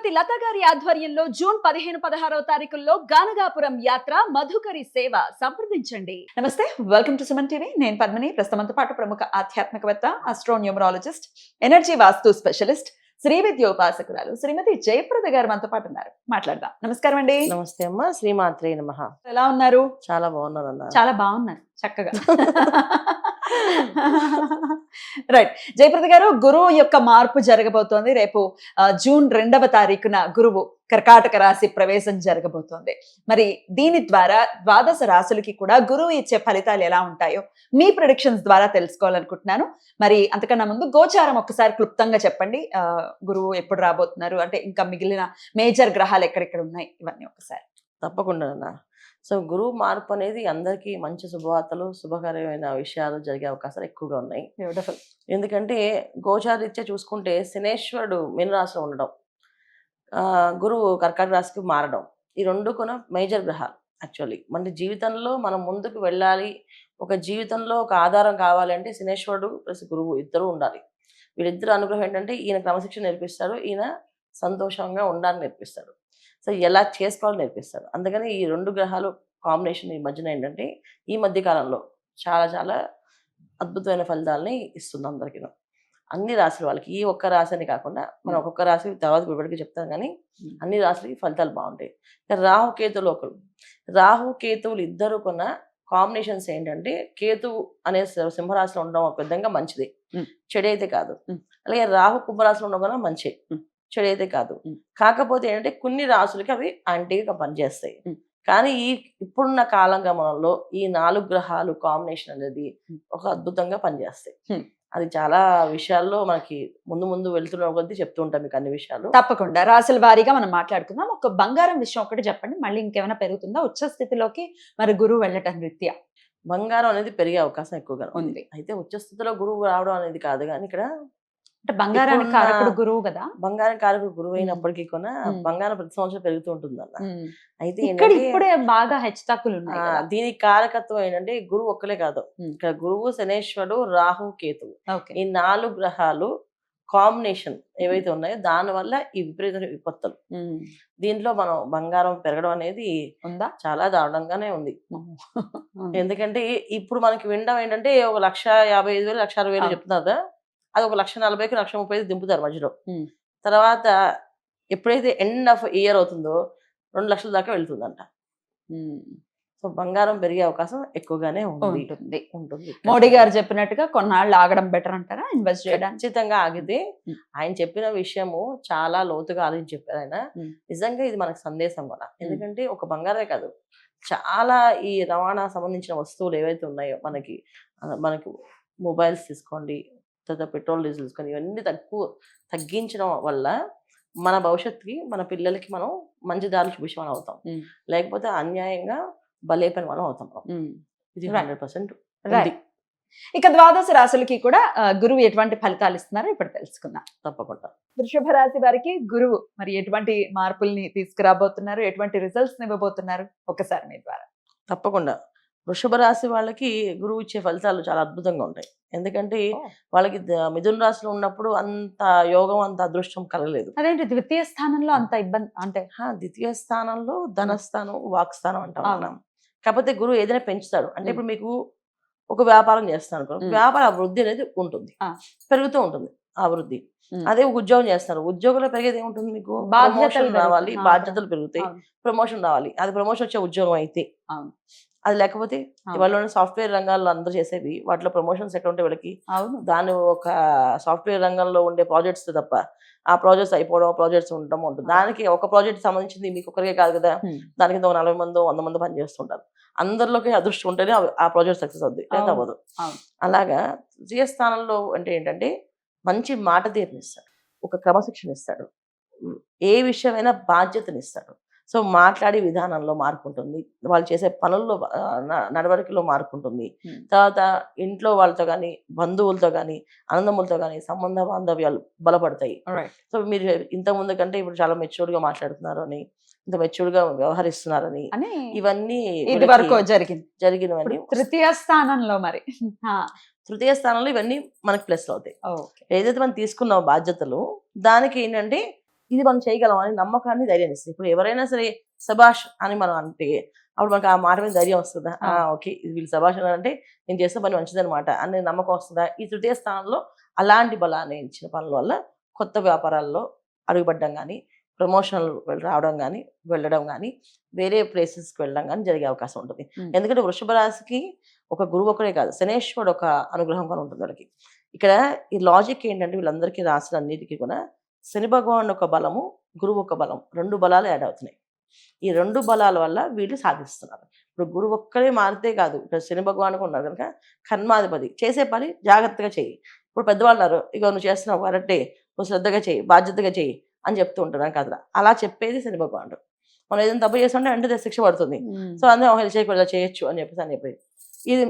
శ్రీమతి లత గారి ఆధ్వర్యంలో జూన్ 15-16 తారీఖుల్లో గానగాపురం యాత్ర మధుకరి సేవ సంప్రదించండి. నమస్తే, వెల్కమ్ టు సుమన్ టీవీ. నేను పద్మిని. ప్రస్తుతంతో పాటు ప్రముఖ ఆధ్యాత్మికవేత్త, ఆస్ట్రోన్యూమరాలజిస్ట్, ఎనర్జీ వాస్తు స్పెషలిస్ట్, శ్రీ విద్యోపాసకురాలు శ్రీమతి జయప్రద గారు మనతో పాటు ఉన్నారు. మాట్లాడదాం. నమస్కారం అండి. నమస్తే అమ్మా. శ్రీమాత్రే నమః. ఎలా ఉన్నారు? చాలా బాగున్నారు అన్న. చాలా బాగున్నారు, చక్కగా. రైట్ జయప్రద గారు, గురువు యొక్క మార్పు జరగబోతోంది. రేపు జూన్ 2వ తారీఖున గురువు కర్కాటక రాశి ప్రవేశం జరగబోతోంది. మరి దీని ద్వారా ద్వాదశ రాశులకి కూడా గురువు ఇచ్చే ఫలితాలు ఎలా ఉంటాయో మీ ప్రెడిక్షన్స్ ద్వారా తెలుసుకోవాలనుకుంటున్నాను. మరి అంతకన్నా ముందు గోచారం ఒక్కసారి క్లుప్తంగా చెప్పండి. గురువు ఎప్పుడు రాబోతున్నారు, అంటే ఇంకా మిగిలిన మేజర్ గ్రహాలు ఎక్కడెక్కడ ఉన్నాయి, ఇవన్నీ ఒకసారి. తప్పకుండా అన్న. సో గురువు మార్పు అనేది అందరికీ మంచి శుభవార్తలు, శుభకరమైన విషయాలు జరిగే అవకాశాలు ఎక్కువగా ఉన్నాయి. బ్యూటిఫుల్. ఎందుకంటే గోచారీత్యా చూసుకుంటే శనేశ్వరుడు మీనరాశిలో ఉండడం, గురువు కర్కాటక రాశికి మారడం, ఈ రెండు కూడా మేజర్ గ్రహాలు. యాక్చువల్లీ మన జీవితంలో మనం ముందుకు వెళ్ళాలి, ఒక జీవితంలో ఒక ఆధారం కావాలి అంటే శనేశ్వరుడు ప్లస్ గురువు ఇద్దరు ఉండాలి. వీళ్ళిద్దరు అనుగ్రహం ఏంటంటే ఈయన క్రమశిక్షణ నేర్పిస్తాడు, ఈయన సంతోషంగా ఉండాలని నేర్పిస్తాడు. సో ఎలా చేసుకోవాలని నేర్పిస్తాడు. అందుకని ఈ రెండు గ్రహాలు కాంబినేషన్ ఈ మధ్యన ఏంటంటే ఈ మధ్య కాలంలో చాలా చాలా అద్భుతమైన ఫలితాలని ఇస్తుంది అందరికీ, అన్ని రాశుల వాళ్ళకి. ఈ ఒక్క రాశి అని కాకుండా మనం ఒక్కొక్క రాశి తర్వాత ఇప్పటికీ చెప్తాం, కానీ అన్ని రాశులకి ఫలితాలు బాగుంటాయి. రాహుకేతువులు ఒకరు, రాహుకేతువులు ఇద్దరు కొన్న కాంబినేషన్స్ ఏంటంటే కేతువు అనే సింహరాశిలో ఉండడం ఒక విధంగా మంచిది, చెడైతే కాదు. అలాగే రాహు కుంభరాశిలో ఉండడం కూడా మంచి, చెడైతే కాదు. కాకపోతే ఏంటంటే కొన్ని రాశులకి అవి యాంటీగా పనిచేస్తాయి. కానీ ఇప్పుడున్న కాలగమనంలో ఈ 4 గ్రహాలు కాంబినేషన్ అనేది ఒక అద్భుతంగా పనిచేస్తాయి. అది చాలా విషయాల్లో మనకి ముందు ముందు వెళ్తున్న కొద్దీ చెప్తూ ఉంటాం మీకు అన్ని విషయాలు. తప్పకుండా రాశుల వారీగా మనం మాట్లాడుకుందాం. ఒక బంగారం విషయం ఒకటి చెప్పండి, మళ్ళీ ఇంకేమైనా పెరుగుతుందా ఉచ్చ స్థితిలోకి మరి గురువు వెళ్ళటం రీత్యా? బంగారం అనేది పెరిగే అవకాశం ఎక్కువగా ఉంది. అయితే ఉచ్చ స్థితిలో గురువు రావడం అనేది కాదు, కానీ ఇక్కడ అంటే బంగారానికి కారకుడు గురువు కదా. బంగారం కారకుడు గురువు అయినప్పటికీ కూడా బంగారం ప్రతి సంవత్సరం పెరుగుతూ ఉంటుంది అన్న. అయితే ఇప్పుడే బాగా హెచ్చుతగ్గులు ఉన్నాయి. దీనికి కారకత్వం ఏంటంటే గురువు ఒక్కలే కాదు, ఇక్కడ గురువు, శనేశ్వరుడు, రాహు, కేతువు, ఈ 4 గ్రహాలు కాంబినేషన్ ఏవైతే ఉన్నాయో దాని వల్ల ఈ విపరీత విపత్తులు. దీంట్లో మనం బంగారం పెరగడం అనేది ఉందా, చాలా దారుణంగానే ఉంది. ఎందుకంటే ఇప్పుడు మనకి వినడం ఏంటంటే 1,55,000 1,60,000 చెప్తున్నారు, అది 1,40,000 1,30,000 దింపుతారు మధ్యలో. తర్వాత ఎప్పుడైతే ఎండ్ ఆఫ్ ఇయర్ అవుతుందో 2 లక్షల దాకా వెళ్తుందంట. సో బంగారం పెరిగే అవకాశం ఎక్కువగానే ఉంటుంది. మోడీ గారు చెప్పినట్టుగా కొన్నాళ్ళు ఆగడం బెటర్ అంటారా ఇన్వెస్ట్ చేయడానికి? ఖచ్చితంగా ఆగితే. ఆయన చెప్పిన విషయము చాలా లోతుగా ఆలోచించి చెప్పారు ఆయన. నిజంగా ఇది మనకు సందేశం కూడా. ఎందుకంటే ఒక బంగారే కాదు, చాలా ఈ రవాణా సంబంధించిన వస్తువులు ఏవైతే ఉన్నాయో మనకి మొబైల్స్ తీసుకోండి, తర్వాత పెట్రోల్ డీజిల్ తీసుకొని, ఇవన్నీ తగ్గించడం వల్ల మన భవిష్యత్తుకి మన పిల్లలకి మనం మంచి దారి చూపించే మనం అవుతాం, లేకపోతే అన్యాయంగా బలైపోయిన మనం అవుతాం. ఇది 100%. ఇక ద్వాదశ రాశులకి కూడా గురువు ఎటువంటి ఫలితాలు ఇస్తున్నారో ఇప్పుడు తెలుసుకుందాం. తప్పకుండా. వృషభ రాశి వారికి గురువు మరి ఎటువంటి మార్పుల్ని తీసుకురాబోతున్నారు, ఎటువంటి రిజల్ట్స్ ఇవ్వబోతున్నారు ఒకసారి మీ ద్వారా? తప్పకుండా. వృషభ రాశి వాళ్ళకి గురువు ఇచ్చే ఫలితాలు చాలా అద్భుతంగా ఉంటాయి. ఎందుకంటే వాళ్ళకి మిథున రాశిలో ఉన్నప్పుడు అంత యోగం, అంత అదృష్టం కలగలేదు. అదేంటి ద్వితీయ స్థానంలో అంత ఇబ్బంది? అంటే ద్వితీయ స్థానంలో ధనస్థానం, వాక్స్థానం అంటాం మనం. కాకపోతే గురువు ఏదైనా పెంచుతాడు. అంటే ఇప్పుడు మీకు ఒక వ్యాపారం చేస్తాను, వ్యాపార అభివృద్ధి అనేది ఉంటుంది, పెరుగుతూ ఉంటుంది అభివృద్ధి. అదే ఉద్యోగం చేస్తారు, ఉద్యోగంలో పెరిగేది ఏముంటుంది, మీకు ప్రమోషన్ రావాలి, బాధ్యతలు పెరుగుతాయి, ప్రమోషన్ రావాలి. అది ప్రమోషన్ వచ్చే ఉద్యోగం అయితే, అది లేకపోతే ఇవాళ సాఫ్ట్వేర్ రంగాల్లో అందరూ చేసేవి వాటిలో ప్రమోషన్స్ ఎక్కడ ఉంటే వీళ్ళకి దాని ఒక సాఫ్ట్వేర్ రంగంలో ఉండే ప్రాజెక్ట్స్ తప్ప ఆ ప్రాజెక్ట్స్ అయిపోవడం, ప్రాజెక్ట్స్ ఉండడం ఉంటుంది. దానికి ఒక ప్రాజెక్ట్ సంబంధించింది మీకు ఒకరికే కాదు కదా, దానికి 40 మంది 100 మంది పని చేస్తుంటారు. అందరిలోకి అదృష్టం ఉంటేనే ఆ ప్రాజెక్ట్ సక్సెస్ అవుతుంది, లేదా అవ్వదు. అలాగా ద్వితీయ స్థానంలో అంటే ఏంటంటే మంచి మాట తీరునిస్తాడు, ఒక క్రమశిక్షణ ఇస్తాడు, ఏ విషయమైనా బాధ్యతనిస్తాడు. సో మాట్లాడే విధానంలో మార్పు ఉంటుంది, వాళ్ళు చేసే పనుల్లో నడవడికలో మార్పు ఉంటుంది. తర్వాత ఇంట్లో వాళ్ళతో కానీ, బంధువులతో కానీ, అన్నదమ్ములతో కానీ సంబంధ బాంధవ్యాలు బలపడతాయి. సో మీరు ఇంతకుముందు కంటే ఇప్పుడు చాలా మెచ్యూర్డ్ గా మాట్లాడుతున్నారు అని, ఇంత మెచ్యూర్డ్ గా వ్యవహరిస్తున్నారని, ఇవన్నీ ఇది వరకు జరిగినవన్నీ తృతీయ స్థానంలో. మరి తృతీయ స్థానంలో ఇవన్నీ మనకి ప్లస్ అవుతాయి. ఏదైతే మనం తీసుకున్నాం బాధ్యతలు, దానికి ఏంటంటే ఇది మనం చేయగలం అని నమ్మకాన్ని ధైర్యాన్ని ఇస్తుంది. ఇప్పుడు ఎవరైనా సరే సబాష్ అని మనం అంటే అప్పుడు మనకు ఆ మాట మీద ధైర్యం వస్తుందా, ఓకే ఇది వీళ్ళు సబాష్ అని అంటే నేను చేసిన పని మంచిదనమాట అనే నమ్మకం వస్తుందా. ఈ తృతీయ స్థానంలో అలాంటి బలాన్ని ఇచ్చిన పనుల వల్ల కొత్త వ్యాపారాల్లో అడుగుపడ్డం కానీ, ప్రమోషన్లు రావడం కానీ, వెళ్ళడం కానీ, వేరే ప్లేసెస్కి వెళ్ళడం కానీ జరిగే అవకాశం ఉంటుంది. ఎందుకంటే వృషభ రాశికి ఒక గురువు ఒకడే కాదు, శనేశ్వరుడు ఒక అనుగ్రహం కూడా ఉంటుంది వాళ్ళకి. ఇక్కడ ఈ లాజిక్ ఏంటంటే వీళ్ళందరికీ రాశులన్నిటికీ కూడా శని భగవానుడు ఒక బలము, గురువు ఒక బలం, 2 బలాలు యాడ్ అవుతున్నాయి. ఈ 2 బలాల వల్ల వీళ్ళు సాధిస్తున్నారు. ఇప్పుడు గురువు ఒక్కడే మారితే కాదు, ఇక్కడ శని భగవానుడు ఉన్నారు కనుక కర్మాధిపతి, చేసే పని జాగ్రత్తగా చేయి. ఇప్పుడు పెద్దవాళ్ళు అన్నారు, ఇక నువ్వు చేస్తున్నావు కరెక్టే, నువ్వు శ్రద్ధగా చేయి, బాధ్యతగా చేయి అని చెప్తూ ఉంటారు కదా. అలా చెప్పేది శని భగవానుడు. మనం ఏదైనా తప్పు చేస్తుంటే అంటే శిక్ష పడుతుంది. సో అందులో చేయకూడదు, చేయొచ్చు అని చెప్పేది.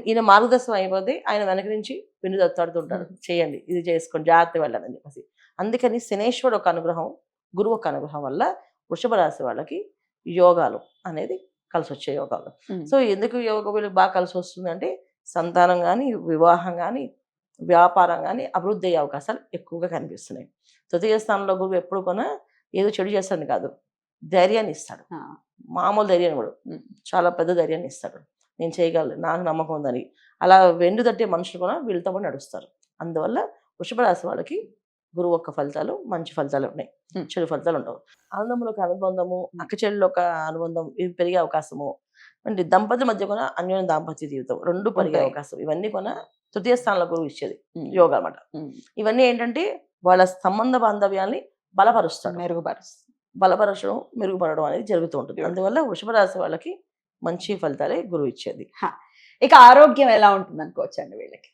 ఈయన మార్గదర్శనం అయిపోతే ఆయన వెనక నుంచి విను దత్తాడుతుంటాడు, చేయండి, ఇది చేసుకోండి, జాగ్రత్త వెళ్ళాలని చెప్పేసి. అందుకని శనేశ్వరుడు ఒక అనుగ్రహం, గురువు ఒక అనుగ్రహం వల్ల వృషభ రాశి వాళ్ళకి యోగాలు అనేది కలిసి వచ్చే యోగాలు. సో ఎందుకు యోగ వీళ్ళకి బాగా కలిసి వస్తుంది అంటే సంతానం కానీ, వివాహం కానీ, వ్యాపారం కానీ అభివృద్ధి అయ్యే అవకాశాలు ఎక్కువగా కనిపిస్తున్నాయి. తృతీయ స్థానంలో గురువు ఎప్పుడు కూడా ఏదో చెడు చేస్తాడని కాదు, ధైర్యాన్ని ఇస్తాడు. మామూలు ధైర్యాన్ని కూడా చాలా పెద్ద ధైర్యాన్ని ఇస్తాడు. నేను చేయగలను, నాకు నమ్మకం ఉందని. అలా వెండు తట్టే మనుషులు కూడా వీళ్ళతో కూడా నడుస్తారు. అందువల్ల వృషభ రాశి వాళ్ళకి గురువు యొక్క ఫలితాలు మంచి ఫలితాలు ఉన్నాయి, చెడు ఫలితాలు ఉండవు. అన్నదమ్ముల ఒక అనుబంధము, అక్క చెల్లెల ఒక అనుబంధం ఇవి పెరిగే అవకాశము, అంటే దంపతుల మధ్య కూడా అన్యోన్య దాంపత్య జీవితం 2 పెరిగే అవకాశం, ఇవన్నీ కూడా తృతీయ స్థానంలో గురువు ఇచ్చేది యోగా అనమాట. ఇవన్నీ ఏంటంటే వాళ్ళ సంబంధ బాంధవ్యాల్ని బలపరుస్తాడు, బలపరచడం, మెరుగుపడడం అనేది జరుగుతూ ఉంటుంది. అందువల్ల వృషభ రాశి వాళ్ళకి మంచి ఫలితాలే గురువు ఇచ్చేది. ఇక ఆరోగ్యం ఎలా ఉంటుంది అనుకోవచ్చండి వీళ్ళకి?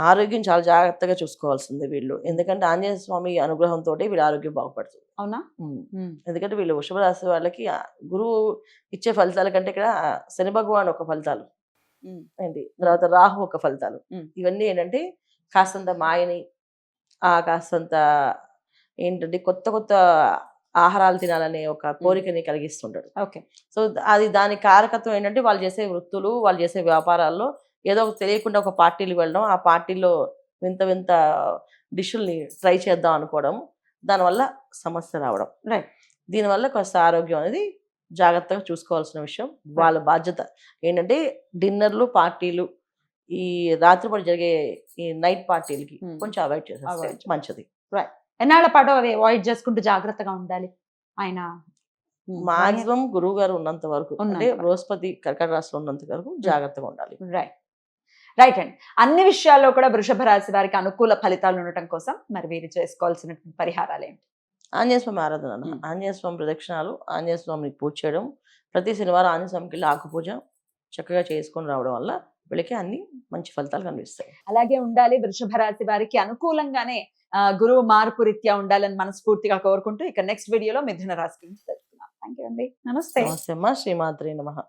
ఆరోగ్యం చాలా జాగ్రత్తగా చూసుకోవాల్సింది వీళ్ళు. ఎందుకంటే ఆంజనేయ స్వామి అనుగ్రహంతో వీళ్ళ ఆరోగ్యం బాగుపడుతుంది. అవునా? ఎందుకంటే వీళ్ళు వృషభ రాశి వాళ్ళకి గురువు ఇచ్చే ఫలితాల కంటే ఇక్కడ శని భగవాన్ ఒక ఫలితాలు ఏంటి, తర్వాత రాహు ఒక ఫలితాలు, ఇవన్నీ ఏంటంటే కాస్తంత మాయని, కాస్తంత ఏంటంటే కొత్త కొత్త ఆహారాలు తినాలనే ఒక కోరికని కలిగిస్తుంటాడు. ఓకే. సో అది దాని కారకత్వం ఏంటంటే వాళ్ళు చేసే వృత్తులు, వాళ్ళు చేసే వ్యాపారాల్లో ఏదో తెలియకుండా ఒక పార్టీలు వెళ్ళడం, ఆ పార్టీలో వింత వింత డిష్ల్ని ట్రై చేద్దాం అనుకోవడం, దానివల్ల సమస్య రావడం. దీనివల్ల కొంత ఆరోగ్యం అనేది జాగ్రత్తగా చూసుకోవాల్సిన విషయం. వాళ్ళ బాధ్యత ఏంటంటే డిన్నర్లు, పార్టీలు, ఈ రాత్రిపూట జరిగే ఈ నైట్ పార్టీలకి కొంచెం అవాయిడ్ చేసేస్తే మంచిది. ఎన్నాళ్ళ పాటు అవి అవాయిడ్ చేసుకుంటూ జాగ్రత్తగా ఉండాలి? ఆయన మాక్సిమం గురువు గారు ఉన్నంత వరకు, అంటే బృహస్పతి కర్కాటక రాశిలో ఉన్నంత వరకు జాగ్రత్తగా ఉండాలి. రైట్ అండి. అన్ని విషయాల్లో కూడా వృషభ రాశి వారికి అనుకూల ఫలితాలు ఉండటం కోసం మరి వీరు చేసుకోవాల్సినటువంటి పరిహారాలు ఏంటి? ఆంజనేయ స్వామి ఆరాధన, ఆంజనేయ స్వామి ప్రదక్షిణాలు, ఆంజనేయ స్వామిని పూజ చేయడం, ప్రతి శనివారం ఆంజనేయ స్వామికి వెళ్ళి ఆకు పూజ చక్కగా చేసుకొని రావడం వల్ల వీళ్ళకి అన్ని మంచి ఫలితాలు కనిపిస్తాయి. అలాగే ఉండాలి. వృషభ రాశి వారికి అనుకూలంగానే గురువు మార్పు రీత్యా ఉండాలని మనస్ఫూర్తిగా కోరుకుంటూ ఇక నెక్స్ట్ వీడియోలో మిథున రాశి గురించి తెలుసుకుందాం. థ్యాంక్ యూ అండి. నమస్తే. నమస్తే అమ్మా. శ్రీమాత్రే నమః.